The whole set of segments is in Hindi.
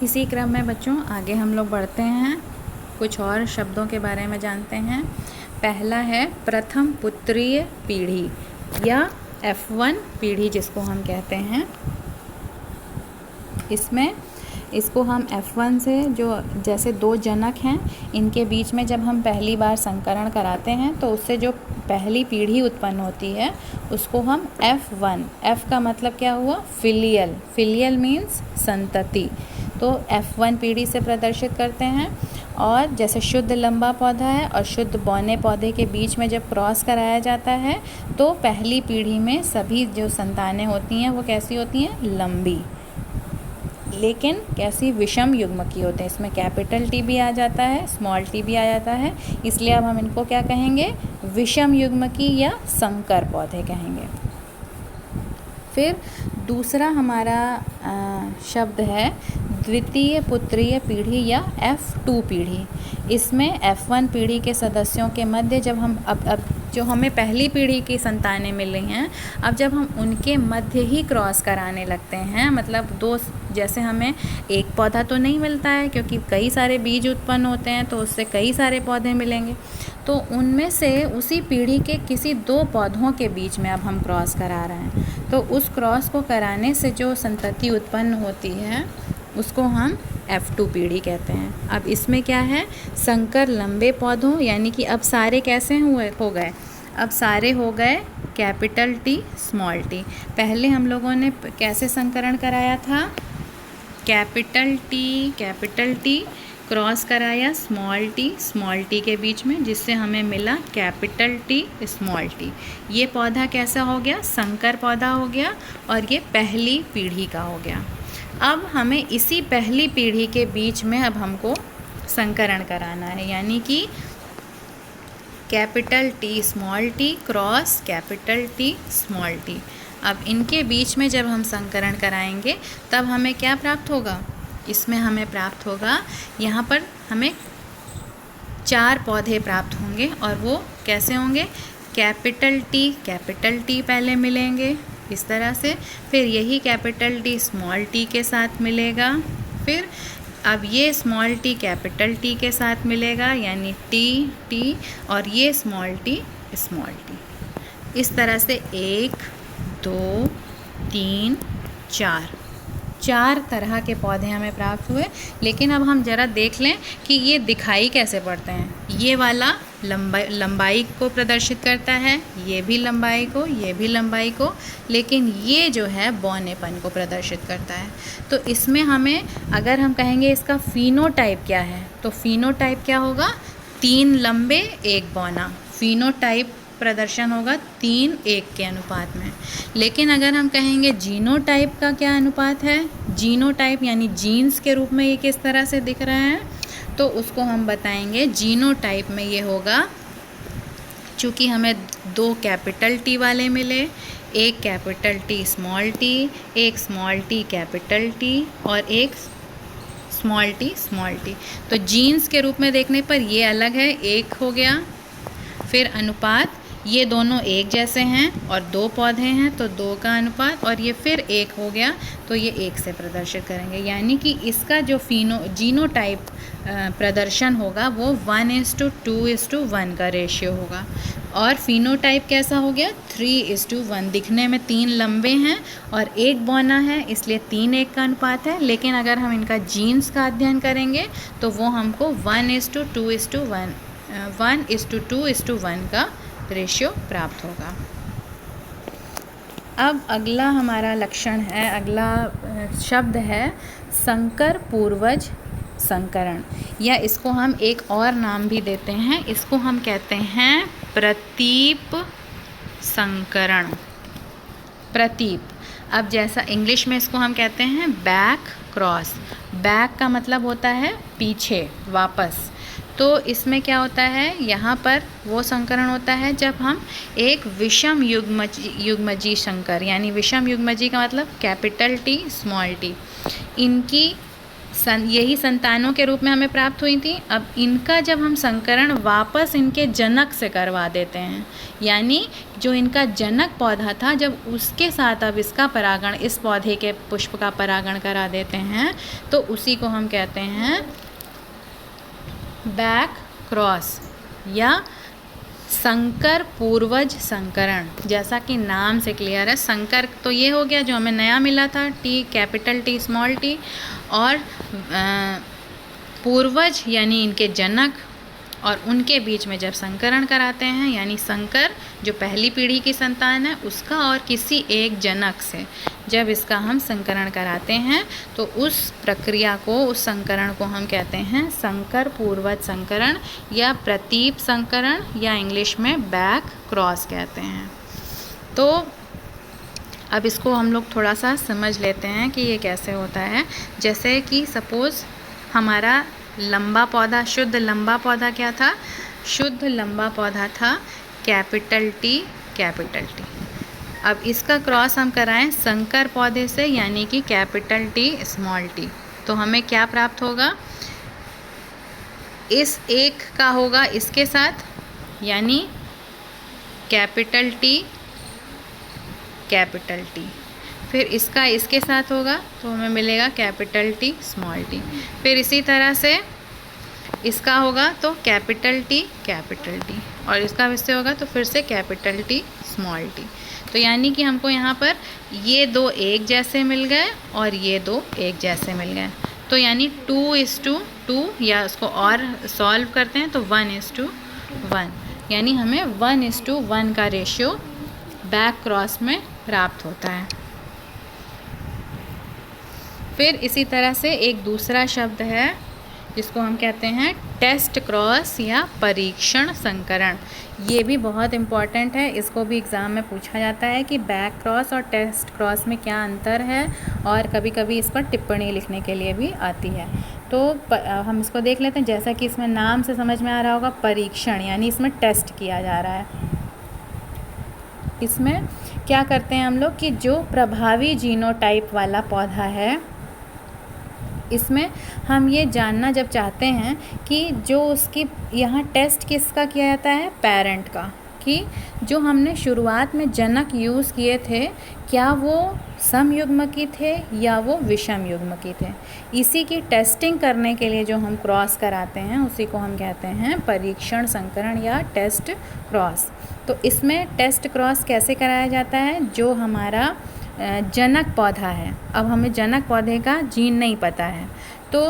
इसी क्रम में बच्चों आगे हम लोग बढ़ते हैं, कुछ और शब्दों के बारे में जानते हैं। पहला है प्रथम पुत्रीय पीढ़ी या F1 पीढ़ी जिसको हम कहते हैं। इसमें इसको हम F1 से जो जैसे दो जनक हैं इनके बीच में जब हम पहली बार संकरण कराते हैं तो उससे जो पहली पीढ़ी उत्पन्न होती है उसको हम F1, F का मतलब क्या हुआ, फिलियल, फिलियल मीन्स संतति, तो F1 पीढ़ी से प्रदर्शित करते हैं। और जैसे शुद्ध लंबा पौधा है और शुद्ध बौने पौधे के बीच में जब क्रॉस कराया जाता है तो पहली पीढ़ी में सभी जो संतानें होती हैं वो कैसी होती हैं, लंबी, लेकिन कैसी, विषम युग्म की होते हैं। इसमें कैपिटल टी भी आ जाता है, स्मॉल टी भी आ जाता है, इसलिए अब हम इनको क्या कहेंगे, विषम युग्म की या संकर पौधे कहेंगे। फिर दूसरा हमारा शब्द है द्वितीय पुत्रीय पीढ़ी या F2 पीढ़ी। इसमें F1 पीढ़ी के सदस्यों के मध्य जब हम अब जो हमें पहली पीढ़ी की संतानें मिल रही हैं, अब जब हम उनके मध्य ही क्रॉस कराने लगते हैं, मतलब दो, जैसे हमें एक पौधा तो नहीं मिलता है क्योंकि कई सारे बीज उत्पन्न होते हैं तो उससे कई सारे पौधे मिलेंगे, तो उनमें से उसी पीढ़ी के किसी दो पौधों के बीच में अब हम क्रॉस करा रहे हैं, तो उस क्रॉस को कराने से जो संतति उत्पन्न होती है उसको हम F2 पीढ़ी कहते हैं। अब इसमें क्या है, संकर लंबे पौधों, यानी कि अब सारे कैसे हो गए, अब सारे हो गए कैपिटल टी स्मॉल टी। पहले हम लोगों ने कैसे संकरण कराया था, कैपिटल टी क्रॉस कराया स्मॉल टी के बीच में, जिससे हमें मिला कैपिटल टी स्मॉल टी। ये पौधा कैसा हो गया, संकर पौधा हो गया और ये पहली पीढ़ी का हो गया। अब हमें इसी पहली पीढ़ी के बीच में अब हमको संकरण कराना है, यानी कि capital T small T cross capital T small T. अब इनके बीच में जब हम संकरण कराएंगे तब हमें क्या प्राप्त होगा, इसमें हमें प्राप्त होगा, यहाँ पर हमें 4 पौधे प्राप्त होंगे और वो कैसे होंगे, कैपिटल टी पहले मिलेंगे इस तरह से, फिर यही कैपिटल टी स्मॉल टी के साथ मिलेगा, फिर अब ये स्मॉल टी कैपिटल टी के साथ मिलेगा यानी टी, और ये स्मॉल टी। इस तरह से 1 2 3 4 तरह के पौधे हमें प्राप्त हुए। लेकिन अब हम ज़रा देख लें कि ये दिखाई कैसे पड़ते हैं। ये वाला लंबाई को प्रदर्शित करता है, ये भी लंबाई को, ये भी लंबाई को, लेकिन ये जो है बौनेपन को प्रदर्शित करता है। तो इसमें हमें अगर हम कहेंगे इसका फिनोटाइप क्या है, तो फिनोटाइप क्या होगा, 3 लंबे 1 बौना, फिनोटाइप प्रदर्शन होगा 3:1 के अनुपात में। लेकिन अगर हम कहेंगे जीनोटाइप का क्या अनुपात है, जीनोटाइप यानी जीन्स के रूप में ये किस तरह से दिख रहा है, तो उसको हम बताएंगे जीनोटाइप में ये होगा, चूँकि हमें 2 कैपिटल टी वाले मिले, एक कैपिटल टी, एक स्मॉल टी कैपिटल टी और एक स्मॉल टी, तो जीन्स के रूप में देखने पर ये अलग है, 1 हो गया। फिर अनुपात, ये दोनों एक जैसे हैं और 2 पौधे हैं तो 2 का अनुपात, और ये फिर 1 हो गया तो ये 1 से प्रदर्शित करेंगे, यानी कि इसका जो जीनोटाइप प्रदर्शन होगा वो 1:2:1 का रेशियो होगा। और फिनोटाइप कैसा हो गया, 3:1। दिखने में 3 लंबे हैं और 1 बौना है, इसलिए 3:1 का अनुपात है। लेकिन अगर हम इनका जीन्स का अध्ययन करेंगे तो वो हमको 1:2:1 का रेशियो प्राप्त होगा। अब अगला हमारा लक्षण है, अगला शब्द है संकर पूर्वज संकरण, या इसको हम एक और नाम भी देते हैं, इसको हम कहते हैं प्रतीप संकरण। प्रतीप, अब जैसा इंग्लिश में इसको हम कहते हैं बैक क्रॉस। बैक का मतलब होता है पीछे, वापस। तो इसमें क्या होता है, यहाँ पर वो संकरण होता है जब हम एक विषम युग्मजी संकर, यानी विषम युग्मजी का मतलब कैपिटल टी स्मॉल टी, इनकी यही संतानों के रूप में हमें प्राप्त हुई थी। अब इनका जब हम संकरण वापस इनके जनक से करवा देते हैं, यानी जो इनका जनक पौधा था जब उसके साथ अब इसका परागण, इस पौधे के पुष्प का परागण करा देते हैं, तो उसी को हम कहते हैं बैक क्रॉस या संकर पूर्वज संकरण। जैसा कि नाम से क्लियर है, संकर तो ये हो गया जो हमें नया मिला था, T capital T small T, और पूर्वज यानी इनके जनक, और उनके बीच में जब संकरण कराते हैं यानी संकर जो पहली पीढ़ी की संतान है उसका और किसी एक जनक से जब इसका हम संकरण कराते हैं तो उस प्रक्रिया को, उस संकरण को हम कहते हैं संकर पूर्वज संकरण या प्रतीप संकरण या इंग्लिश में बैक क्रॉस कहते हैं। तो अब इसको हम लोग थोड़ा सा समझ लेते हैं कि ये कैसे होता है। जैसे कि सपोज़ हमारा लंबा पौधा, शुद्ध लंबा पौधा क्या था? शुद्ध लंबा पौधा था कैपिटल टी कैपिटल टी। अब इसका क्रॉस हम कराएं संकर पौधे से यानी कि कैपिटल टी स्मॉल टी, तो हमें क्या प्राप्त होगा? इस एक का होगा इसके साथ यानी कैपिटल टी कैपिटल टी, फिर इसका इसके साथ होगा तो हमें मिलेगा कैपिटल टी स्मॉल टी, फिर इसी तरह से इसका होगा तो कैपिटल टी कैपिटल टी, और इसका इससे होगा तो फिर से कैपिटल टी स्मॉल टी। तो यानी कि हमको यहाँ पर ये दो एक जैसे मिल गए और ये दो एक जैसे मिल गए, तो यानी 2:2 या उसको और सॉल्व करते हैं तो 1:1, यानी हमें 1:1 का रेशियो बैक क्रॉस में प्राप्त होता है। फिर इसी तरह से एक दूसरा शब्द है जिसको हम कहते हैं टेस्ट क्रॉस या परीक्षण संकरण। ये भी बहुत इम्पॉर्टेंट है, इसको भी एग्ज़ाम में पूछा जाता है कि बैक क्रॉस और टेस्ट क्रॉस में क्या अंतर है, और कभी कभी इस पर टिप्पणी लिखने के लिए भी आती है। तो हम इसको देख लेते हैं। जैसा कि इसमें नाम से समझ में आ रहा होगा, परीक्षण यानी इसमें टेस्ट किया जा रहा है। इसमें क्या करते हैं हम लोग कि जो प्रभावी जीनोटाइप वाला पौधा है, इसमें हम ये जानना जब चाहते हैं कि जो उसकी यहाँ टेस्ट किसका किया जाता है? पेरेंट का, कि जो हमने शुरुआत में जनक यूज़ किए थे क्या वो समयुग्मकी थे या वो विषम युग्मकी थे। इसी की टेस्टिंग करने के लिए जो हम क्रॉस कराते हैं उसी को हम कहते हैं परीक्षण संकरण या टेस्ट क्रॉस। तो इसमें टेस्ट क्रॉस कैसे कराया जाता है? जो हमारा जनक पौधा है, अब हमें जनक पौधे का जीन नहीं पता है तो,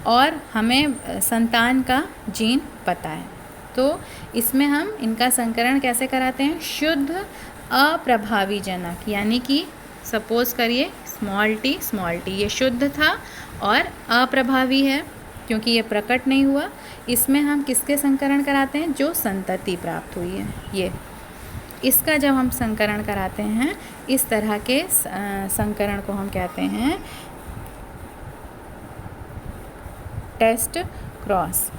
और हमें संतान का जीन पता है, तो इसमें हम इनका संकरण कैसे कराते हैं? शुद्ध अप्रभावी जनक, यानी कि सपोज़ करिए स्मॉल टी ये शुद्ध था और अप्रभावी है क्योंकि ये प्रकट नहीं हुआ। इसमें हम किसके संकरण कराते हैं? जो संतति प्राप्त हुई है ये, इसका जब हम संकरण कराते हैं इस तरह के संकरण को हम कहते हैं टेस्ट क्रॉस।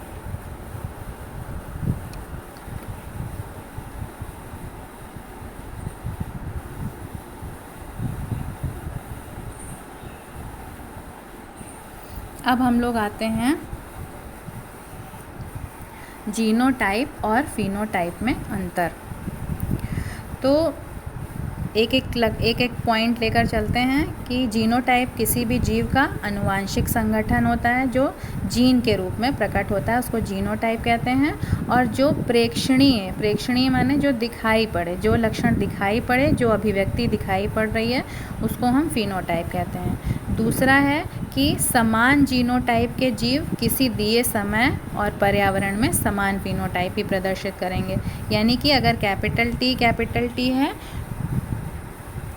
अब हम लोग आते हैं जीनोटाइप और फिनोटाइप में अंतर। तो एक एक पॉइंट लेकर चलते हैं कि जीनोटाइप किसी भी जीव का आनुवांशिक संगठन होता है जो जीन के रूप में प्रकट होता है, उसको जीनोटाइप कहते हैं। और जो प्रेक्षणीय माने जो दिखाई पड़े, जो लक्षण दिखाई पड़े, जो अभिव्यक्ति दिखाई पड़ रही है उसको हम फिनोटाइप कहते हैं। दूसरा है कि समान जीनोटाइप के जीव किसी दिए समय और पर्यावरण में समान फिनोटाइप ही प्रदर्शित करेंगे, यानी कि अगर कैपिटल टी है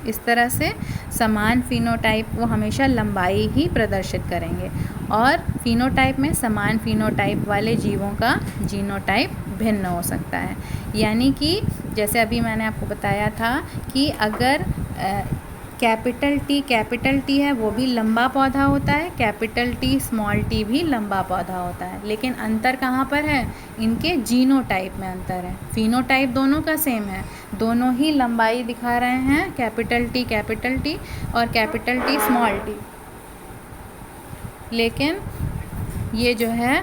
इस तरह से समान फिनोटाइप वो हमेशा लंबाई ही प्रदर्शित करेंगे, और फिनोटाइप में समान फिनोटाइप वाले जीवों का जीनोटाइप भिन्न हो सकता है। यानी कि जैसे अभी मैंने आपको बताया था कि अगर कैपिटल टी है वो भी लंबा पौधा होता है, कैपिटल टी स्मॉल टी भी लंबा पौधा होता है, लेकिन अंतर कहाँ पर है? इनके जीनोटाइप में अंतर है। फिनोटाइप दोनों का सेम है, दोनों ही लंबाई दिखा रहे हैं, कैपिटल टी और कैपिटल टी स्मॉल टी। लेकिन ये जो है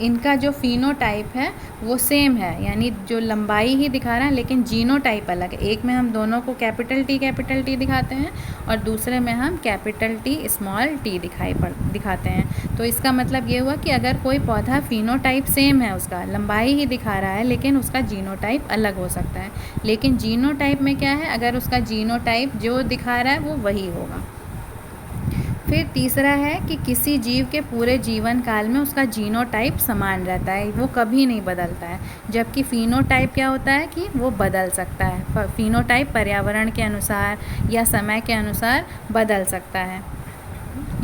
इनका जो फिनोटाइप है वो सेम है, यानी जो लंबाई ही दिखा रहा है लेकिन जीनोटाइप अलग है। एक में हम दोनों को कैपिटल टी दिखाते हैं और दूसरे में हम कैपिटल टी स्मॉल टी दिखाते हैं। तो इसका मतलब ये हुआ कि अगर कोई पौधा फिनोटाइप सेम है, उसका लंबाई ही दिखा रहा है लेकिन उसका जीनोटाइप अलग हो सकता है। लेकिन जीनोटाइप में क्या है, अगर उसका जीनोटाइप जो दिखा रहा है वो वही होगा। फिर तीसरा है कि किसी जीव के पूरे जीवन काल में उसका जीनोटाइप समान रहता है, वो कभी नहीं बदलता है। जबकि फिनोटाइप क्या होता है कि वो बदल सकता है। फिनोटाइप पर्यावरण के अनुसार या समय के अनुसार बदल सकता है,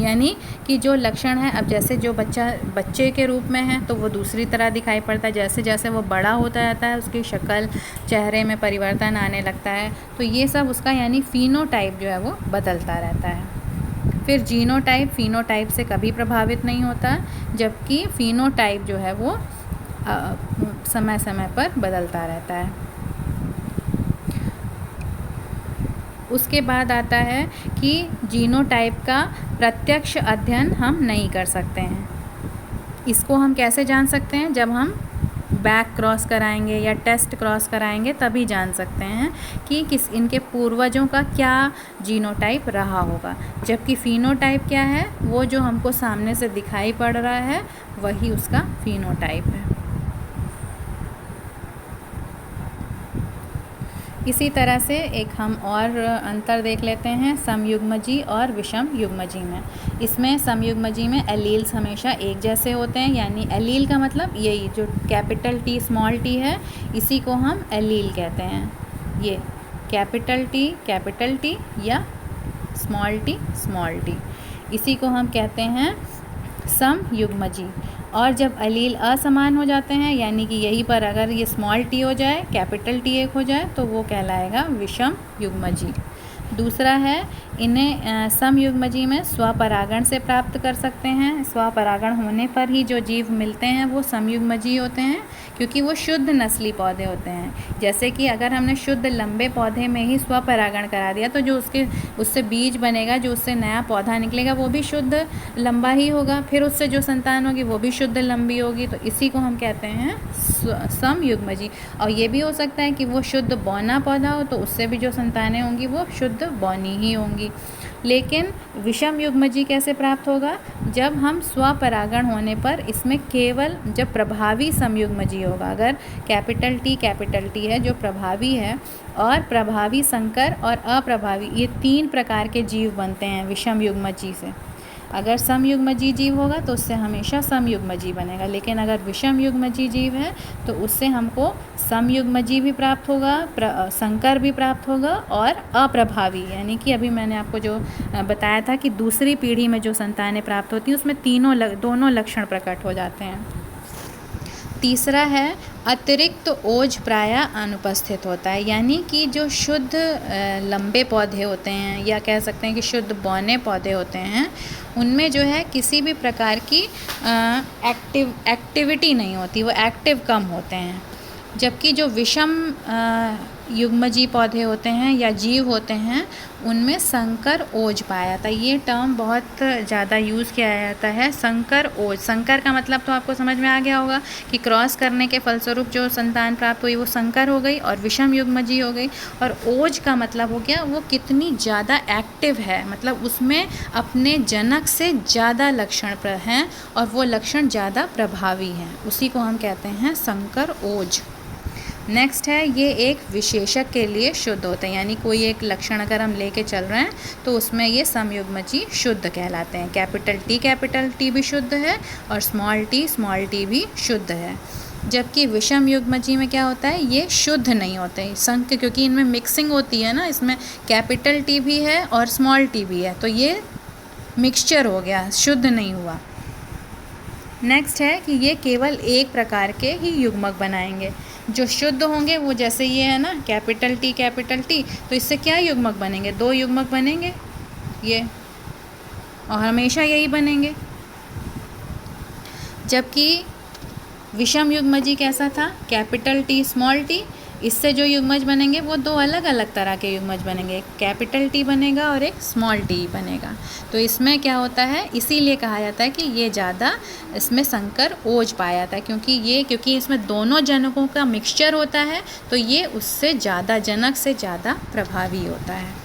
यानी कि जो लक्षण है, अब जैसे जो बच्चे के रूप में है तो वो दूसरी तरह दिखाई पड़ता है, जैसे जैसे वो बड़ा होता जाता है उसकी शक्ल चेहरे में परिवर्तन आने लगता है। तो ये सब उसका यानी फिनोटाइप जो है वो बदलता रहता है। फिर जीनोटाइप फिनोटाइप से कभी प्रभावित नहीं होता, जबकि फिनोटाइप जो है वो समय समय पर बदलता रहता है। उसके बाद आता है कि जीनोटाइप का प्रत्यक्ष अध्ययन हम नहीं कर सकते हैं। इसको हम कैसे जान सकते हैं, जब हम बैक क्रॉस कराएंगे या टेस्ट क्रॉस कराएंगे तभी जान सकते हैं कि इनके पूर्वजों का क्या जीनोटाइप रहा होगा। जबकि फिनोटाइप क्या है, वो जो हमको सामने से दिखाई पड़ रहा है वही उसका फिनोटाइप है। इसी तरह से एक हम और अंतर देख लेते हैं समयुग्मजी और विषम युग्मजी में। इसमें समयुग्मजी में एलील्स हमेशा एक जैसे होते हैं, यानी एलील का मतलब यही जो कैपिटल टी स्मॉल टी है इसी को हम एलील कहते हैं। ये कैपिटल टी या स्मॉल टी इसी को हम कहते हैं समयुग्मजी। और जब एलील असमान हो जाते हैं, यानी कि यहीं पर अगर ये स्मॉल टी हो जाए कैपिटल टी एक हो जाए तो वो कहलाएगा विषम युग्मजी। दूसरा है इन्हें समयुग्मजी में स्वपरागण से प्राप्त कर सकते हैं। स्वपरागण होने पर ही जो जीव मिलते हैं वो समयुग्मजी होते हैं, क्योंकि वो शुद्ध नस्ली पौधे होते हैं। जैसे कि अगर हमने शुद्ध लंबे पौधे में ही स्वपरागण करा दिया तो जो उससे बीज बनेगा, जो उससे नया पौधा निकलेगा वो भी शुद्ध लंबा ही होगा, फिर उससे जो संतान होगी वो भी शुद्ध लंबी होगी। तो इसी को हम कहते हैं समयुग्मजी। और ये भी हो सकता है कि वो शुद्ध बौना पौधा हो तो उससे भी जो संतानें होंगी वो शुद्ध बौनी ही होंगी। लेकिन विषम युग्मजी कैसे प्राप्त होगा, जब हम स्वपरागण होने पर इसमें केवल जब प्रभावी समयुग्मजी होगा। अगर कैपिटल टी है जो प्रभावी है, और प्रभावी संकर और अप्रभावी ये 3 प्रकार के जीव बनते हैं विषम युग्मजी से। अगर समयुग्मजी जीव होगा तो उससे हमेशा समयुग्मजी बनेगा, लेकिन अगर विषम युग्मजी जीव है तो उससे हमको समयुग्मजी भी प्राप्त होगा, संकर भी प्राप्त होगा और अप्रभावी, यानी कि अभी मैंने आपको जो बताया था कि दूसरी पीढ़ी में जो संतानें प्राप्त होती हैं उसमें दोनों लक्षण प्रकट हो जाते हैं। तीसरा है अतिरिक्त ओज प्रायः अनुपस्थित होता है, यानी कि जो शुद्ध लंबे पौधे होते हैं या कह सकते हैं कि शुद्ध बौने पौधे होते हैं उनमें जो है किसी भी प्रकार की एक्टिविटी नहीं होती, वो एक्टिव कम होते हैं। जबकि जो विषम युग्मजी पौधे होते हैं या जीव होते हैं उनमें संकर ओज पाया जाता है। ये टर्म बहुत ज़्यादा यूज़ किया जाता है, संकर ओज। संकर का मतलब तो आपको समझ में आ गया होगा कि क्रॉस करने के फलस्वरूप जो संतान प्राप्त हुई वो संकर हो गई और विषम युग्मजी हो गई। और ओज का मतलब हो गया वो कितनी ज़्यादा एक्टिव है, मतलब उसमें अपने जनक से ज़्यादा लक्षण हैं और वो लक्षण ज़्यादा प्रभावी हैं, उसी को हम कहते हैं संकर ओज। नेक्स्ट है ये एक विशेषक के लिए शुद्ध होते हैं, यानी कोई एक लक्षण अगर हम लेके चल रहे हैं तो उसमें ये समयुग्मजी शुद्ध कहलाते हैं। कैपिटल टी भी शुद्ध है और स्मॉल टी भी शुद्ध है। जबकि विषम युग्मजी में क्या होता है, ये शुद्ध नहीं होते संक, क्योंकि इनमें मिक्सिंग होती है ना, इसमें कैपिटल टी भी है और स्मॉल टी भी है, तो ये मिक्सचर हो गया, शुद्ध नहीं हुआ। नेक्स्ट है कि ये केवल एक प्रकार के ही युग्मक बनाएंगे। जो शुद्ध होंगे वो जैसे ये है ना कैपिटल टी, तो इससे क्या युग्मक बनेंगे, 2 युग्मक बनेंगे ये, और हमेशा यही बनेंगे। जबकि विषम युग्मजी कैसा था, कैपिटल टी स्मॉल टी, इससे जो युग्मज बनेंगे वो दो अलग अलग तरह के युग्मज बनेंगे, एक कैपिटल टी बनेगा और एक स्मॉल टी बनेगा। तो इसमें क्या होता है, इसीलिए कहा जाता है कि ये ज़्यादा इसमें संकर ओज पाया जाता है, क्योंकि इसमें दोनों जनकों का मिक्सचर होता है, तो ये उससे ज़्यादा जनक से ज़्यादा प्रभावी होता है।